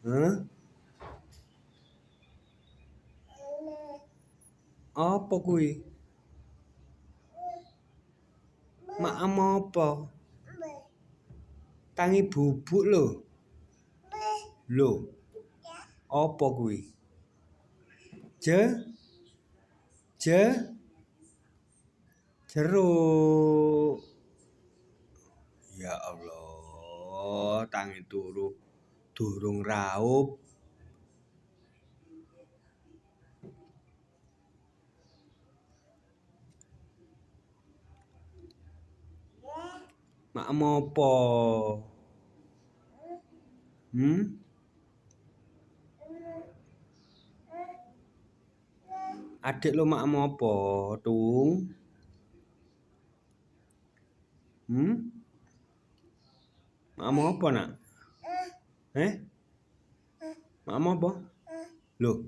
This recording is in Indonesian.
Hah? Apa kuwi? Maem apa? Tangi bubuk lho. Lho. Apa kuwi? Je? Je? Jeruk. Ya Allah, tangi turu durung raup. Maem apa? Adik lo maem apa, Tung? Maem apa, Nak? Maem apa? Loh.